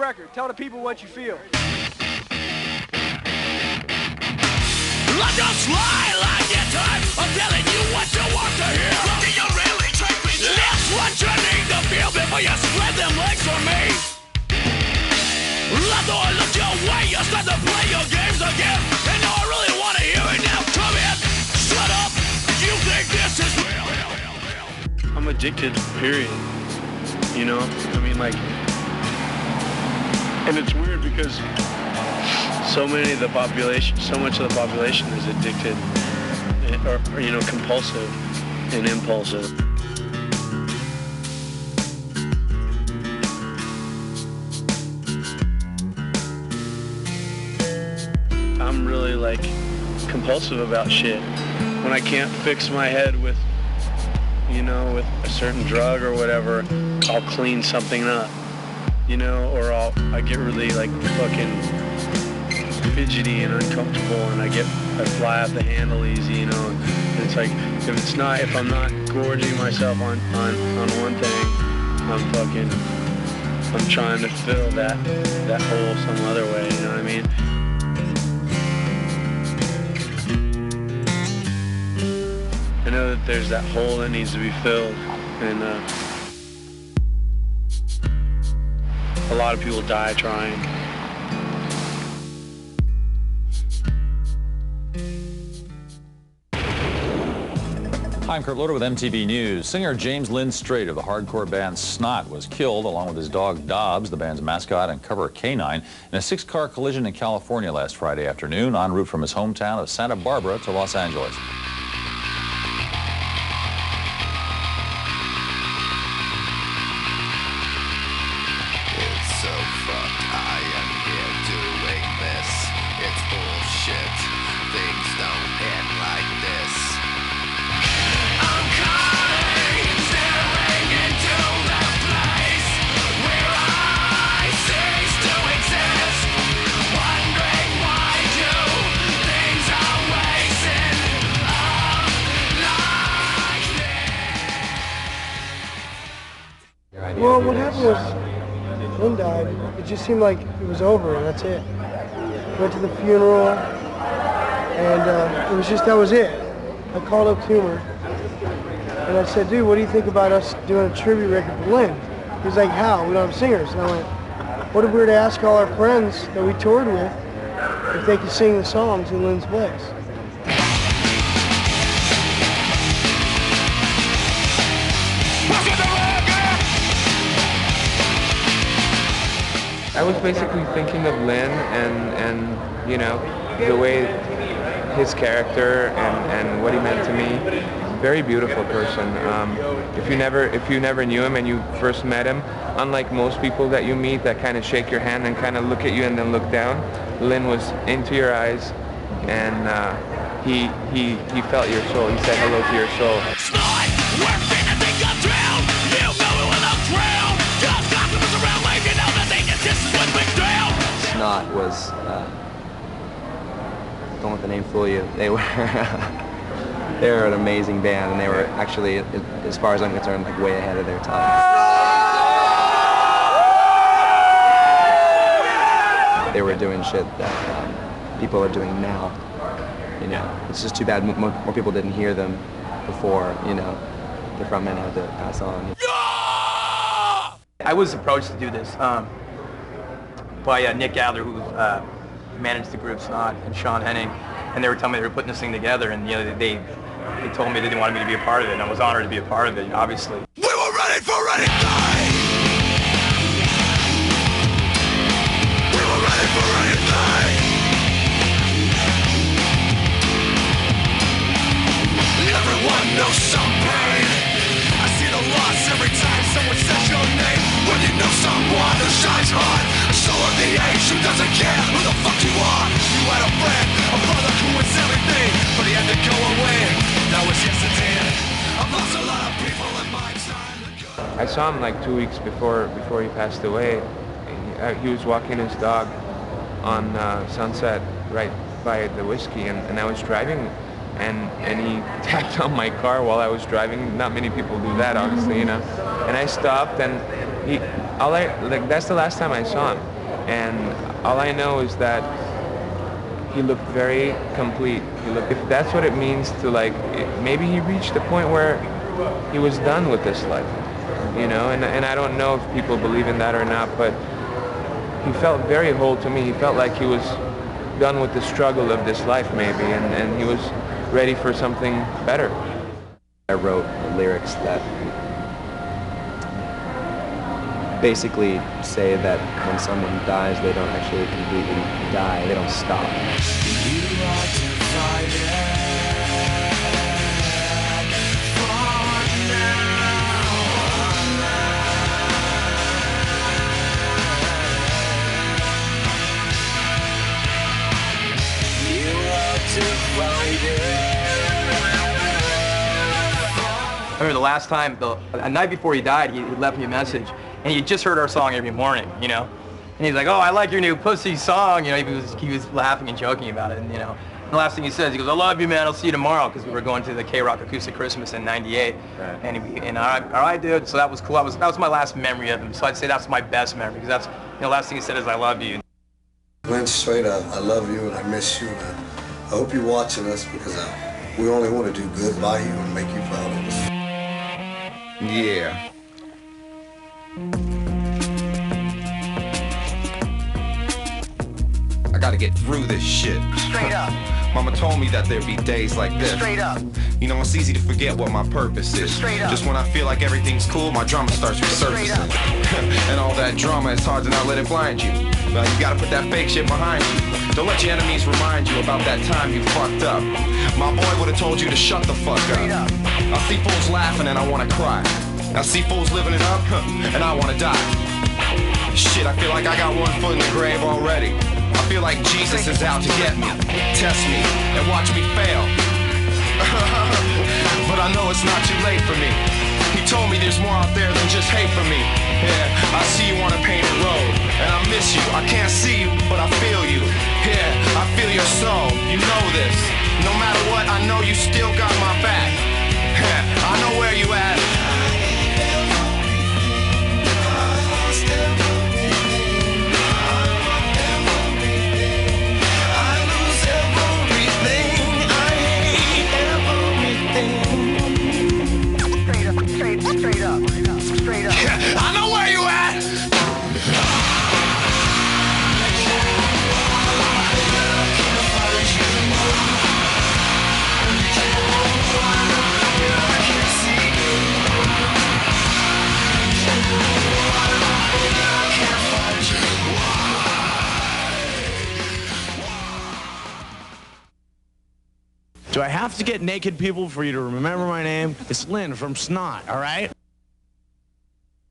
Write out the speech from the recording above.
record. Tell the people what you feel. I just lie like your time. I'm telling you what you want to hear. Do you really take me? That's what you need to feel before you spread them legs for me. I thought I looked your way. You start to play your games again. And now I really want to hear it now. Come in, shut up. You think this is real? I'm addicted, period. You know? I mean, like... And it's weird because so much of the population is addicted, or you know, compulsive and impulsive. I'm really like compulsive about shit. When I can't fix my head with, you know, with a certain drug or whatever, I'll clean something up, you know, or I get really like fucking fidgety and uncomfortable, and I fly off the handle easy, you know. And it's like if I'm not gorging myself on one thing, I'm trying to fill that hole some other way, you know what I mean? I know that there's that hole that needs to be filled, and a lot of people die trying. Hi, I'm Kurt Loder with MTV News. Singer James Lynn Strait of the hardcore band Snot was killed along with his dog Dobbs, the band's mascot and cover canine, in a 6-car collision in California last Friday afternoon en route from his hometown of Santa Barbara to Los Angeles. Well, what happened was Lynn died. It just seemed like it was over, and that's it. Went to the funeral, and it was just, that was it. I called up Toomer, and I said, dude, what do you think about us doing a tribute record for Lynn? He was like, how? We don't have singers. And I went, what if we were to ask all our friends that we toured with if they could sing the songs in Lynn's place? I was basically thinking of Lynn and you know, the way his character and what he meant to me. Very beautiful person. If you never knew him and you first met him, unlike most people that you meet that kind of shake your hand and kind of look at you and then look down, Lynn was into your eyes, and he felt your soul. He said hello to your soul. Snot, we're finna think I'm drowned. You know it without drown. Just customers around like you know that they get this is what we drown. Snot was, don't let the name fool you, they were an amazing band, and they were actually, as far as I'm concerned, like way ahead of their time. They were doing shit that people are doing now. You know, it's just too bad more people didn't hear them before, you know, the frontmen had to pass on. I was approached to do this by Nick Adler, who managed the group Snot, and Sean Henning, and they were telling me they were putting this thing together, and you know, they told me they didn't want me to be a part of it, and I was honored to be a part of it, obviously. We were ready for anything! We were ready for anything! Everyone knows some pain. I see the loss every time someone says your name. When you know someone who shines hard, a soul of the age who doesn't care who the fuck you are. You had a friend, a brother who was everything, but he had to go away. That was yesterday. I've lost a lot of people in my time. I saw him like 2 weeks before he passed away. He was walking his dog on Sunset right by the whiskey, and I was driving, and he tapped on my car while I was driving. Not many people do that, obviously, you know. And I stopped, and that's the last time I saw him. And all I know is that he looked very complete. If that's what it means to, like, maybe he reached the point where he was done with this life, you know, and I don't know if people believe in that or not, but he felt very whole to me. He felt like he was done with the struggle of this life, maybe, and he was ready for something better. I wrote lyrics that basically say that when someone dies, they don't actually completely die, they don't stop. You are divided for now. You are divided. I remember the last time, the night before he died, he left me a message, and he had just heard our song every morning, you know? And he's like, oh, I like your new Pussy song, you know, he was laughing and joking about it, and, you know. And the last thing he says, he goes, I love you, man, I'll see you tomorrow, because we were going to the K-Rock Acoustic Christmas in '98. Right. And all right, dude, so that was cool. That was my last memory of him, so I'd say that's my best memory, because that's, you know, the last thing he said is, I love you. Lynn, straight up, I love you and I miss you, and I hope you're watching us, because we only want to do good by you and make you proud of us. Yeah. I gotta get through this shit. Straight up. Mama told me that there'd be days like this. Straight up. You know, it's easy to forget what my purpose is. Straight up. Just when I feel like everything's cool, my drama starts resurfacing. And all that drama, it's hard to not let it blind you. Well, you gotta put that fake shit behind you. Don't let your enemies remind you about that time you fucked up. My boy would've told you to shut the fuck up. I see fools laughing and I wanna cry. I see fools living it up and I wanna die. Shit, I feel like I got one foot in the grave already. I feel like Jesus is out to get me, test me, and watch me fail. But I know it's not too late for me. He told me there's more out there than just hate for me. Yeah, I see you on a painted road, and I miss you. I can't see you, but I feel you. Yeah, I feel your soul. You know this. No matter what, I know you still got my back. Yeah, I know where you at. I know where you at! Do I have to get naked people for you to remember my name? It's Lynn from Snot, all right?